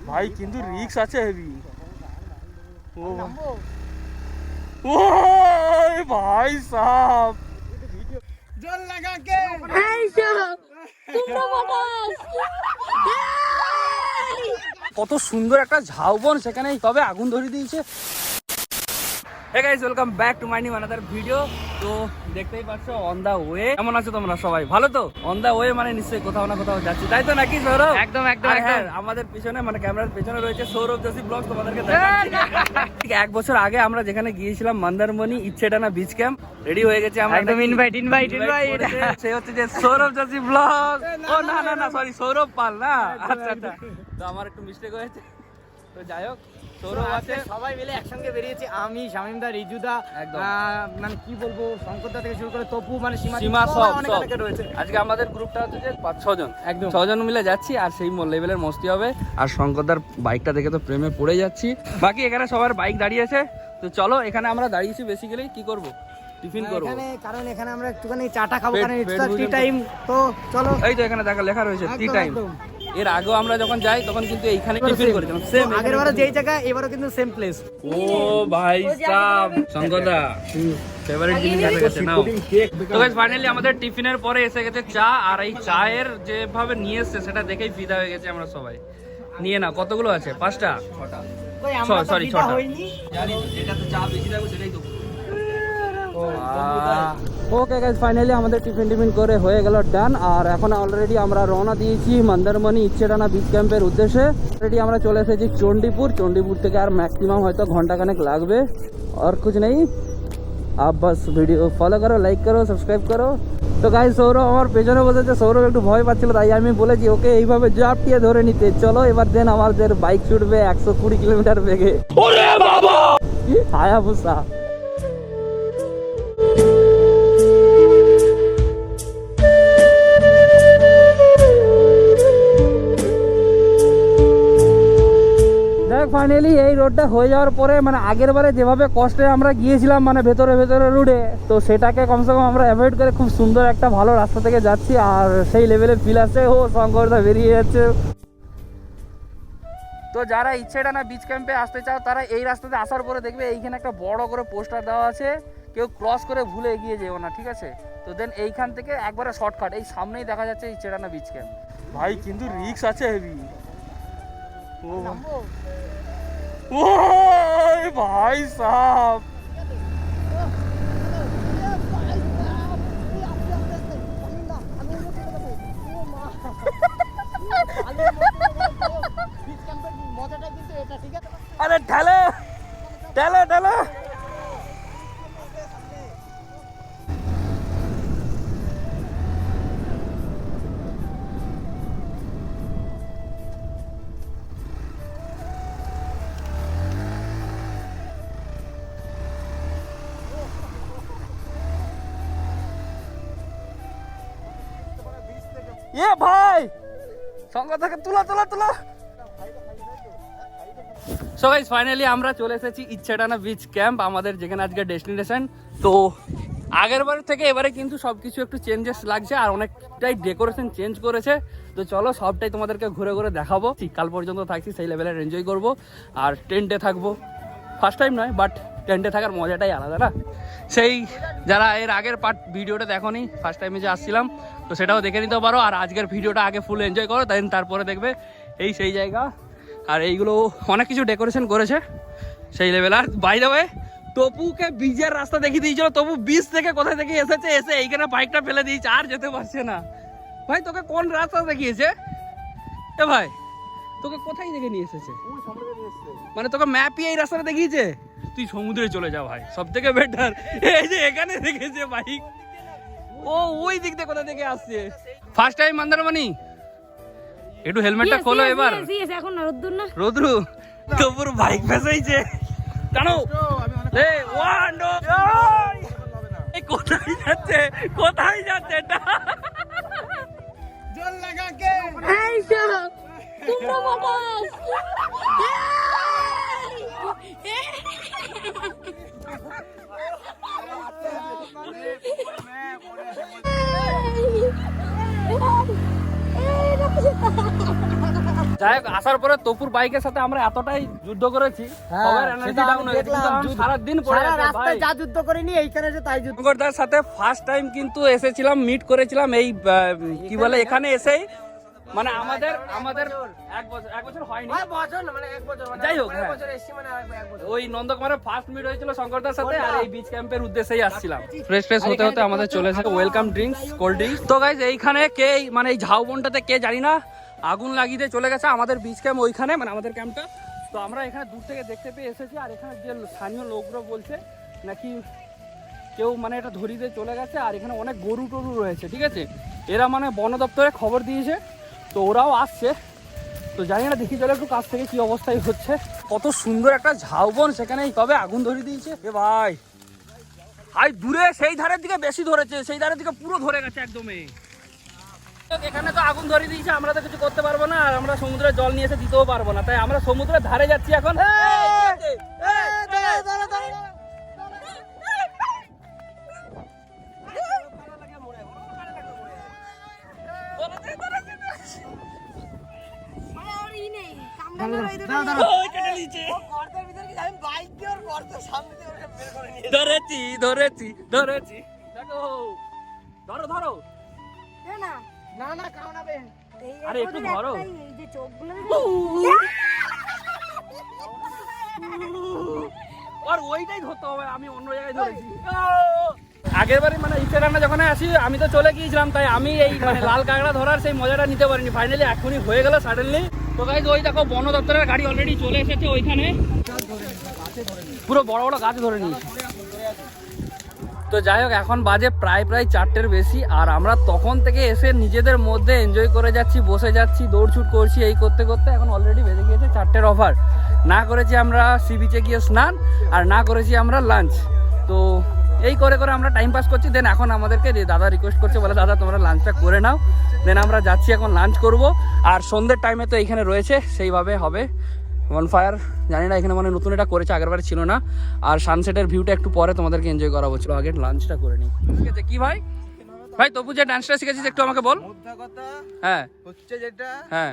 ভাই কিন্তু রিস্ক আছে হেভি। ও ভাই সাহেব জল লাগা কে কত সুন্দর একটা ঝাউবন, সেখানে তবে আগুন ধরিয়ে দিয়েছে। Hey guys, welcome back to my new another video. তো দেখতেই পাচ্ছ অন দা ওয়ে। কেমন আছো তোমরা সবাই? ভালো তো? অন দা ওয়ে মানে নিশ্চয়ই কোথাও না কোথাও যাচ্ছি, তাই তো নাকি সৌরভ? একদম একদম একদম। আমাদের পিছনে মানে ক্যামেরার পিছনে রয়েছে সৌরভ জসি ব্লগ, তোমাদেরকে দেখাচ্ছি। ঠিক 1 বছর আগে আমরা যেখানে গিয়েছিলাম মন্দারমণি ইচ্ছেডানা বিচ ক্যাম্প, রেডি হয়ে গেছে আমরা। একদম ইনভাইট সে হচ্ছে যে সৌরভ জসি ব্লগ। ও না না না সরি, সৌরভ পাল না। আচ্ছা আচ্ছা, তো আমার একটু মিস্টেক হয়েছে। তো যাই হোক, সৌরভ আছে, সবাই মিলে একসঙ্গে বেরিয়েছি। আমি সামিমদা, রিজুদা, মানে কি বলবো, শঙ্করদা থেকে শুরু করে তপু, মানে সীমা, সব অনেক রয়েছে। আজকে আমাদের গ্রুপটা হচ্ছে যে 5-6 জন, একদম 6 জন মিলে যাচ্ছি, আর সেই লেভেলের মস্তি হবে। আর শঙ্করদার বাইকটা দেখে তো প্রেমে পড়ে যাচ্ছি। বাকি এখানে সবার বাইক দাঁড়িয়ে আছে, তো চলো এখানে আমরা দাঁড়িয়েছি বেসিক্যালি কি করব, টিফিন করব এখানে, কারণ এখানে আমরা একটুখানি চাটা খাবো, কারণ ইটস টি টাইম। তো চলো, এই তো এখানে দেখা লেখা রয়েছে টি টাইম। এর আগেও আমরা যখন যাই তখন কিন্তু এইখানে টিফিন করেছিলাম, সেম আগেরবারও যেই জায়গা, এবারও কিন্তু সেম প্লেস। ও ভাই সাহেব, শঙ্করদা ফেভারিট জিনিস এসে গেছে নাও। তো গাইস ফাইনালি আমাদের টিফিনের পরে এসে গেছে চা, আর এই চায়ের যেভাবে নিয়ে এসেছে সেটা দেখেই ফিদা হয়ে গেছে আমরা সবাই। নিয়ে না, কতগুলো আছে? 5টা, 6টা, সরি 6টা। জানি তো, যেটাতে চা বেশি থাকবে সেটাই তো। ওকে গাইস, ফাইনালি আমাদের টিফিন করে হয়ে গেল ডান। আর এখন অলরেডি আমরা রওনা দিয়েছি মন্দারমণি ইচ্ছেডানা বিচ ক্যাম্পের উদ্দেশ্যে। অলরেডি আমরা চলে এসেছি চণ্ডীপুর থেকে আর ম্যাক্সিমাম হয়তো ঘন্টাখানেক লাগবে। আর কুছ নেই, আপ বাস ভিডিও ফলো করো, লাইক করো, সাবস্ক্রাইব করো। তো গাইস সৌরভ আমার পেছনে বসেছে, সৌরভ একটু ভয় পাচ্ছিল, তাই আমি বলেছি ওকে এইভাবে জাপটিয়ে ধরে নিতে। চলো এবার দেন আমাদের বাইক ছুটবে 120 কিলোমিটার বেগে। ওরে বাবা, হায়াবুসা। ফাইনালি এই রোডটা হয়ে যাওয়ার পরে, মানে আগের বারে যেভাবে কষ্টে আমরা গিয়েছিলাম মানে ভেতরে রোডে, তো সেটাকে কমসে কম আমরা অ্যাভয়েড করে খুব সুন্দর একটা ভালো রাস্তা থেকে যাচ্ছি। আর সেই লেভেলের ফিল আছে। ও শঙ্করদা বেরিয়ে যাচ্ছে। তো যারা ইচ্ছেডানা বিচ ক্যাম্পে আসতে চাও তারা এই রাস্তাতে আসার পরে দেখবে এইখানে একটা বড় করে পোস্টার দেওয়া আছে, কেউ ক্রস করে ভুলে এগিয়ে যেও না, ঠিক আছে? তো দেন এইখান থেকে একবারে শর্টকাট, এই সামনেই দেখা যাচ্ছে ইচ্ছেডানা বিচ ক্যাম্প। ভাই কিন্তু রিস্ক আছে হেভি। ও ভাই সাহেব, আরে ঠেলো ঠেলো ঠেলো। এ ভাই সঙ্গে থেকে তুলো। সো গাইস ফাইনালি আমরা চলে এসেছি ইচ্ছেডানা বিচ ক্যাম্প, আমাদের যেখানে আজকে ডেস্টিনেশন। তো আগের বার থেকে এবারে কিন্তু সবকিছু একটু চেঞ্জেস লাগছে, আর অনেকটাই ডেকোরেশন চেঞ্জ করেছে। তো চলো সবটাই তোমাদেরকে ঘুরে ঘুরে দেখাবো। কাল পর্যন্ত থাকছি, সেই লেভেলের এনজয় করব। আর টেন্টে থাকবো, ফার্স্ট টাইম নয় বাট টেন্টে থাকার মজাটাই আলাদা না? সেই যারা এর আগের পার্ট ভিডিওটা দেখোনি, ফার্স্ট টাইমে যে আসছিলাম, তো সেটাও দেখে নিতে পারো। আর আজকের ভিডিওটা আগে ফুল এনজয় করো, তারপরে দেখবে সেই জায়গা। আর এইগুলো অনেক কিছু ডেকোরেশন করেছে সেই লেভেল। আর বাই দ্য ওয়ে, তপুকে বীজের রাস্তা দেখিয়ে দিয়েছিল। তপু বীজ থেকে কোথায় থেকে এসেছে, এসে এইখানে বাইকটা ফেলে দিয়েছে, আর যেতে পারছে না। ভাই তোকে কোন রাস্তা দেখিয়েছে এ ভাই? তোকে কোথায় থেকে নিয়ে এসেছে? মানে তোকে ম্যাপই এই রাস্তাটা দেখিয়েছে? তুই সমুদ্রে চলে যা ভাই, সব থেকে বেটার। এই যে এখানে দেখেছে বাইক, ও ওই দিক থেকে কোথা থেকে আসছে। ফার্স্ট টাইম মন্দারমণি, একটু হেলমেটটা খোলো এবার। এখন রোদ্দুর না, রোদ্রু তো পুরো বাইক ফেসাইছে। জানো কোথায় যাচ্ছে এটা? জল লাগা কে তোমরা বাতাস যাই হোক, আসার পরে তপুর বাইকের সাথে আমরা এতটাই যুদ্ধ করেছি, সবার এনার্জি ডাউন হয়ে গেছে, কিন্তু আমি সারা দিন পড়ে সারা আছি রাস্তায় ভাই। যা যুদ্ধ করিনি এইখানে এসে তাই যুদ্ধ। শঙ্করদার সাথে ফার্স্ট টাইম কিন্তু এসেছিলাম, মিট করেছিলাম এই কি বলে এখানে এসেই, মানে আমাদের এক বছর হয়নি, যাই হোক হ্যাঁ। ওই নন্দকুমারের ফার্স্ট মিট হয়েছিল শঙ্করদার সাথে, আর এই বিচ ক্যাম্পের উদ্দেশ্যেই আসছিলাম। ফ্রেশ হতে হতে আমাদের চলে এসেছে ওয়েলকাম ড্রিঙ্কস, কোল্ড ড্রিঙ্কস। তো গাইজ এইখানে কে মানে এই ঝাউবনটাতে কে জানি না আগুন লাগিয়ে দিয়ে চলে গেছে আমাদের বিচ ক্যাম্প ওইখানে, মানে আমাদের ক্যাম্পটা। তো আমরা এখানে দূর থেকে দেখতে পেয়ে এসেছি, আর এখানে যে স্থানীয় লোকরা বলছে নাকি কেউ মানে এটা ধরিয়ে দিয়ে চলে গেছে, আর এখানে অনেক গরু টরু রয়েছে, ঠিক আছে। এরা মানে বন দপ্তরে খবর দিয়েছে, তো ওরাও আসছে। তো জানি না, দেখি চলে একটু কাছ থেকে কি অবস্থায় হচ্ছে। কত সুন্দর একটা ঝাউবন, সেখানে কবে আগুন ধরিয়ে দিয়েছে এ ভাই। হাই দূরে সেই ধারের দিকে বেশি ধরেছে, সেই ধারের দিকে পুরো ধরে গেছে একদমই। এখানে তো আগুন ধরিয়ে দিয়েছে, আমরা তো কিছু করতে পারবো না, আর আমরা সমুদ্রের জল নিয়ে এসে দিতেও পারবো না, তাই আমরা সমুদ্রের ধারে যাচ্ছি এখন। ধরেছি ধরেছি ধরেছি, দেখো ধরো ধরো, আরে একটু ধরো। আর ওইটাই ধরতে হবে, আমি অন্য জায়গায় ধরেছি। আগের বারে মানে ইচ্ছেডানা যখন আসি আমি তো চলে গিয়েছিলাম, তাই আমি এই মানে লাল কাঁকড়া ধরার সেই মজাটা নিতে পারিনি। ফাইনালি এখনই হয়ে গেল সাডেনলি। তো গাইজ ওই দেখো বন দপ্তরের গাড়ি অলরেডি চলে এসেছে ওইখানে, পুরো বড় বড় গাছ ধরে নিয়েছে। তো যাই হোক, এখন বাজে প্রায় 4টের বেশি, আর আমরা তখন থেকে এসে নিজেদের মধ্যে এনজয় করে যাচ্ছি, বসে যাচ্ছি, দৌড়ছুট করছি, এই করতে করতে এখন অলরেডি বেজে গিয়েছে 4টের ওভার। না করেছি আমরা সি বিচে গিয়ে স্নান, আর না করেছি আমরা লাঞ্চ। তো এই করে করে আমরা টাইম পাস করছি। দেন এখন আমাদেরকে দাদা রিকোয়েস্ট করছে, বলে দাদা তোমরা লাঞ্চটা করে নাও। দেন আমরা যাচ্ছি এখন লাঞ্চ করব, আর সন্ধ্যের টাইমে তো এইখানে রয়েছে সেইভাবে হবে বনফায়ার। জানি না এখানে মানে নতুন এটা করেছে, আগেরবার ছিল না। আর সানসেটের ভিউটা একটু পরে তোমাদেরকে এনজয় করাবো, ছিল আগে লাঞ্চটা করে নিই, ঠিক আছে? কি ভাই ভাই তবু যে ডান্সটা শিখেছিস একটু আমাকে বল। হ্যাঁ হচ্ছে যেটা হ্যাঁ।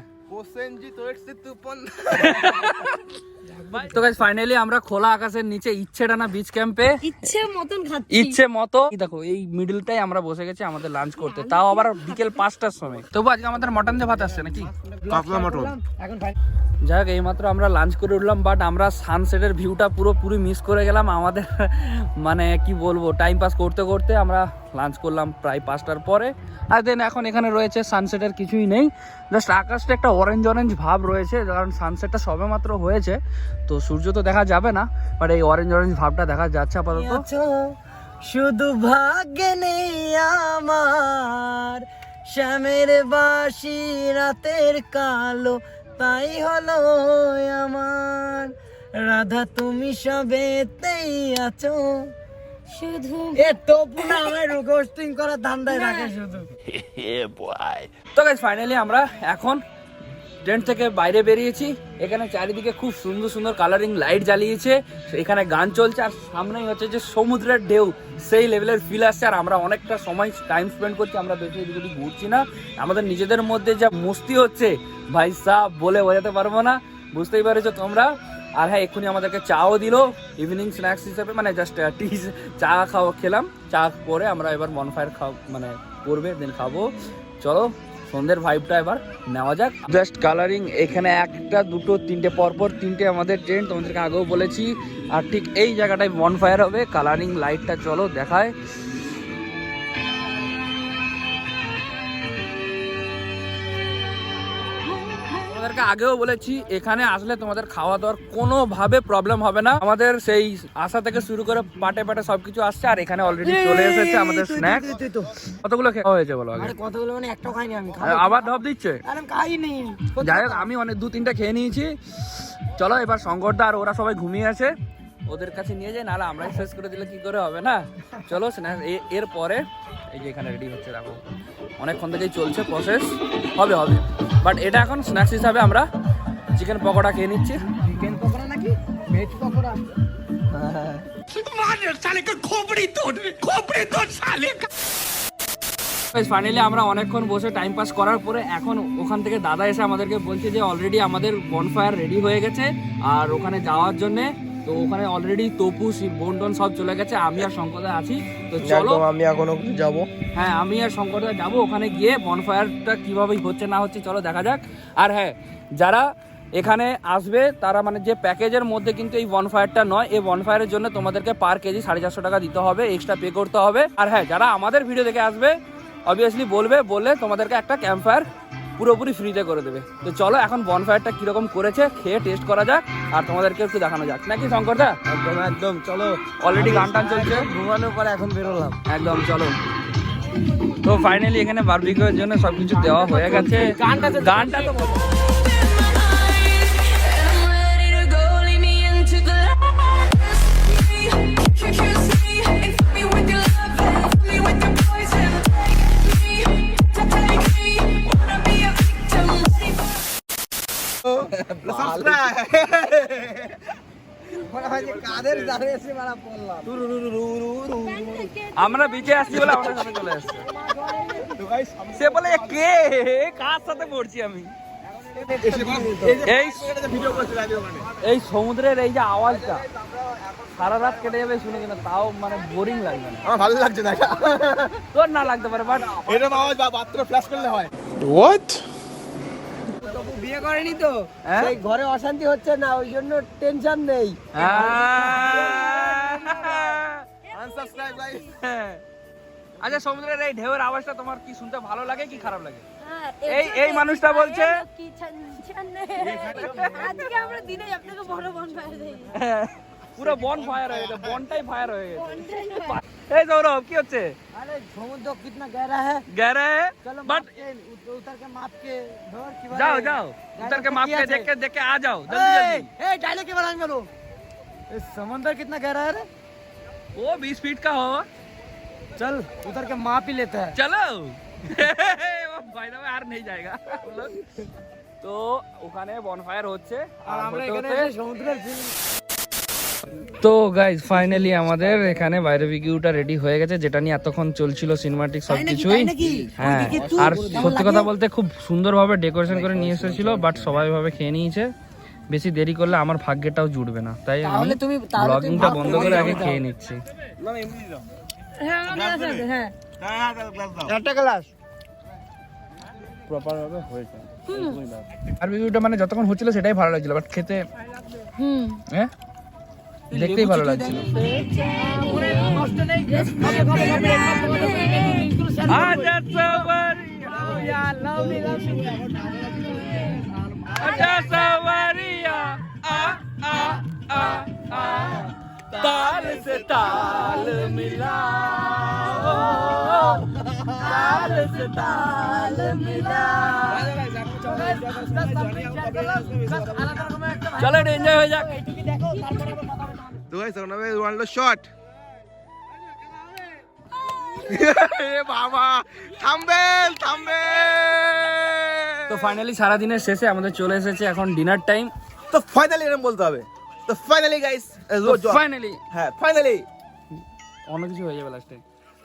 তো গাইস ফাইনালি আমরা খোলা আকাশের নিচে ইচ্ছেডানা বিচ ক্যাম্পে ইচ্ছে মতো দেখো এই মিডলটাই আমরা বসে গেছি আমাদের লাঞ্চ করতে, তাও আবার বিকেল 5টার সময়। তবু আজকে আমাদের মটন দিয়ে ভাত আসছে নাকি, কাতলা মটন। যাই হোক, এইমাত্র আমরা লাঞ্চ করে উঠলাম, বাট আমরা সানসেটের ভিউটা পুরোপুরি মিস করে গেলাম। আমাদের মানে কি বলবো, টাইম পাস করতে করতে আমরা লাঞ্চ করলাম প্রায় 5টার পরে। আর দেন এখন এখানে রয়েছে সানসেটের কিছুই নেই, জাস্ট আকাশটা একটা অরেঞ্জ ভাব রয়েছে, কারণ সানসেটটা সবে মাত্র হয়েছে, তো সূর্য তো দেখা যাবে না, বাট এই অরেঞ্জ ভাবটা দেখা যাচ্ছে আপাতত। শুধু ভাগ্যে নেই আমার শ্যামের বাসি রাতের কালো, তাই হলো আমার রাধা, তুমি সবেতেই আছো শুধু। এ টপু না আমার রোস্টিং করার ধান্দায় রাখে শুধু। তো গাইস ফাইনালি আমরা এখন টেন্ট থেকে বাইরে বেরিয়েছি। এখানে চারিদিকে খুব সুন্দর সুন্দর কালারিং লাইট জ্বালিয়েছে, এখানে গান চলছে, আর সামনেই হচ্ছে যে সমুদ্রের ঢেউ, সেই লেভেলের ফিল আসছে। আর আমরা অনেকটা সময় টাইম স্পেন্ড করছি, আমরা বেশি এদিক ওদিক ঘুরছি না। আমাদের নিজেদের মধ্যে যা মস্তি হচ্ছে ভাই সাহ, বলে বোঝাতে পারবো না, বুঝতেই পারছো তোমরা। আর হ্যাঁ, এক্ষুনি আমাদেরকে চাও দিল ইভিনিং স্ন্যাক্স হিসেবে, মানে জাস্ট চা খেলাম, চা করে আমরা এবার বনফায়ার মানে করবে, দেন খাবো। চলো সন্ধ্যের ভাইবটা এবার নেওয়া যাক। জাস্ট কালারিং এখানে 1টা 2টো 3টে পরপর 3টে আমাদের টেন্ট, তোমাদেরকে আগেও বলেছি। আর ঠিক এই জায়গাটায় বনফায়ার হবে, কালারিং লাইটটা চলো দেখায়। আগেও বলেছি এখানে আসলে তোমাদের খাওয়া দাওয়ার কোনোভাবে প্রবলেম হবে না। আমাদের সেই আসা থেকে শুরু করে পাটে পাটে সবকিছু আসছে, আর এখানে অলরেডি চলে এসেছে আমাদের স্ন্যাক্স। কতগুলো খাওয়া হয়েছে বলো আগে? কতগুলো মানে একটাও খাইনি আমি, আবার ঢপ দিচ্ছে। আরে খাইনি, যাই হোক আমি অনেক 2-3টা খেয়ে নিয়েছি। চলো এবার শঙ্করদা আর ওরা সবাই ঘুমিয়ে আছে, ওদের কাছে নিয়ে যাই, নাহলে আমরাই শেষ করে দিলে কি করে হবে না। চলো এর পরে এই যে এখানে রেডি হচ্ছে, দেখো অনেকক্ষণ থেকেই চলছে প্রসেস, হবে বাট এটা এখন স্ন্যাক্স হিসাবে আমরা চিকেন পকোড়া খেয়ে নিচ্ছি। চিকেন পকোড়া নাকি ভেজ পকোড়া? ফাইনালি আমরা অনেকক্ষণ বসে টাইম পাস করার পরে এখন ওখান থেকে দাদা এসে আমাদেরকে বলছে যে অলরেডি আমাদের বনফায়ার রেডি হয়ে গেছে আর ওখানে যাওয়ার জন্য। তো ওখানে অলরেডি তপু বন্টন সব চলে গেছে, আমি আর শঙ্করদা আছি। তো চলো আমি এখনো যাবো। হ্যাঁ, আমি আর শঙ্করদা যাবো ওখানে গিয়ে বনফায়ারটা কিভাবে হচ্ছে না হচ্ছে চলো দেখা যাক। আর হ্যাঁ, যারা এখানে আসবে তারা মানে যে প্যাকেজের মধ্যে কিন্তু এই বনফায়ারটা নয়, এই বনফায়ারের জন্য তোমাদেরকে পার কেজি 450 টাকা দিতে হবে, এক্সট্রা পে করতে হবে। আর হ্যাঁ, যারা আমাদের ভিডিও দেখে আসবে অবভিয়াসলি বললে তোমাদেরকে একটা ক্যাম্পফায়ার পুরোপুরি ফ্রিতে করে দেবে। তো চলো এখন বনফায়ারটা কিরকম করেছে খেয়ে টেস্ট করা যাক আর তোমাদেরকে একটু দেখানো যাক, নাকি শঙ্করদা? একদম একদম, চলো। অলরেডি গান টান চলছে, ঘুমানোর পরে এখন বেরোলাম। একদম চলো। তো ফাইনালি এখানে বারবিকিউর জন্য সবকিছু দেওয়া হয়ে গেছে। গানটা তো আমরা বিচে আসছি বলে আমাদের সাথে চলে আসছে। সে বলে কে কার সাথে পড়ছি আমি। এই সমুদ্রের এই যে আওয়াজটা সারা রাত কেটে যাবে শুনে কিনা, তাও মানে বোরিং লাগবে না। আমার ভালো লাগছে না, তোর না লাগতে পারে, বাট এরকম আওয়াজ মাত্র ফ্ল্যাশ করলে হয়। হোয়াট? বিয়ে করেনি তো, সেই ঘরে অশান্তি হচ্ছে না, ওই জন্য টেনশন নেই। Unsubscribe guys. আচ্ছা, সমুদ্রের এই ঢেউয়ের আওয়াজটা তোমার কি শুনতে ভালো লাগে কি খারাপ লাগে? এই মানুষটা বলছে আজকে আমরা দিনে আপনাকে বড় বনফায়ার দেই, পুরো বন ফায়ার হয়ে গেছে, বনটাই ফায়ার হয়ে গেছে। এই সৌরভ কি হচ্ছে? अरे समुद्र कितना गहरा है, गहरा है बट उतर के माप के धर की जाओ जाओ उतर के माप के देख के आ जाओ जल्दी जल्दी। ए डायलॉग के बनाएंगे करो। ये समुद्र कितना गहरा है रे? वो 20 फीट का हो। चल उतर के माप ही लेते हैं, चलो। भाई ना यार नहीं जाएगा। তো ওখানে বনফায়ার হচ্ছে আর আমরা এখানে সমুদ্রের তো গাইজ ফাইনালি আমাদের এখানে বারবিকিউটা রেডি হয়ে গেছে, যেটা নিয়ে এতক্ষণ চলছিল সিনেমাটিক সবকিছুই। হ্যাঁ, আর সত্যি কথা বলতে খুব সুন্দরভাবে ডেকোরেশন করে নিয়ে এসেছিল, বাট সবাই ভাবে খেয়ে নিয়েছে। বেশি দেরি করলে আমার ভাগ্যটাও জুটবে না, তাই আমি ব্লগিংটা বন্ধ করে আগে খেয়ে নিচ্ছি। একটা গ্লাস প্রপার ভাবে হয়েছে। বারবিকিউটা মানে যতক্ষণ হচ্ছিল সেটাই ভালো লাগছিল, বাট খেতে হ্যাঁ দেখতেই ভালো লাগছিল। ताल से ताल मिला, ताल से ताल मिला। चलो एंजॉय हो जाए। तो गाइस এখন আমি ওয়ান লো শট। এ বাবা থাম্বেল থাম্বেল। তো ফাইনালি সারা দিনের শেষে আমাদের চলে এসেছে এখন ডিনার টাইম। তো ফাইনালি এরকম বলতে হবে, তো ফাইনালি গাইস, ফাইনালি হ্যাঁ ফাইনালি অনেক কিছু হয়ে যাবে লাস্টে।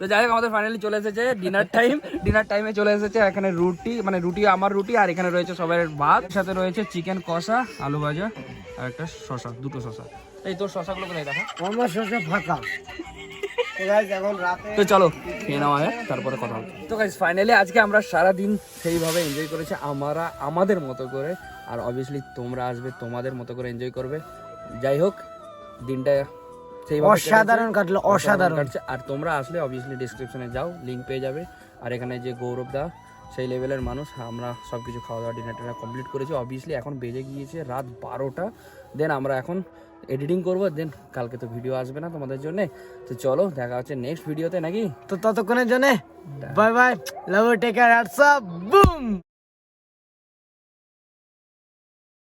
তো যাই হোক, আমাদের ফাইনালি চলে এসেছে ডিনার টাইম। ডিনার টাইমে চলে এসেছে এখানে রুটি, মানে রুটি আমার রুটি, আর এখানে রয়েছে সবাই ভাত, সাথে রয়েছে চিকেন কষা, আলু ভাজা আর একটা শসা, দুটো শসা। এই তোর শসাগুলো কোথায় দেখা? আমার শসা ফাঁকা। তো গাইস এখন রাতে তো চলো খেয়ে নেওয়া হয়, তারপরে কথা হবে। তো গাইস ফাইনালি আজকে আমরা সারা দিন সেইভাবে এনজয় করেছি আমরা আমাদের মতো করে, আর অবভিয়াসলি তোমরা আসবে তোমাদের মতো করে এনজয় করবে। যাই হোক, দিনটা সেইভাবে অসাধারণ কাটলো, অসাধারণ কাটছে। আর তোমরা আসলে অবভিয়াসলি ডেসক্রিপশনে যাও, লিঙ্ক পেয়ে যাবে। আর এখানে যে গৌরব দা সেই লেভেলের মানুষ, আমরা সব কিছু খাওয়া দাওয়া ডিনার টিনার কমপ্লিট করেছি। অবভিয়াসলি এখন বেজে গিয়েছে রাত 12টা। দেন আমরা এখন এডিটিং করবো, দেন কালকে তো ভিডিও আসবে না তোমাদের জন্য। তো চলো দেখা হচ্ছে নেক্সট ভিডিওতে, নাকি? তো ততক্ষণের জন্য bye bye, love you, take care, what's up, broom.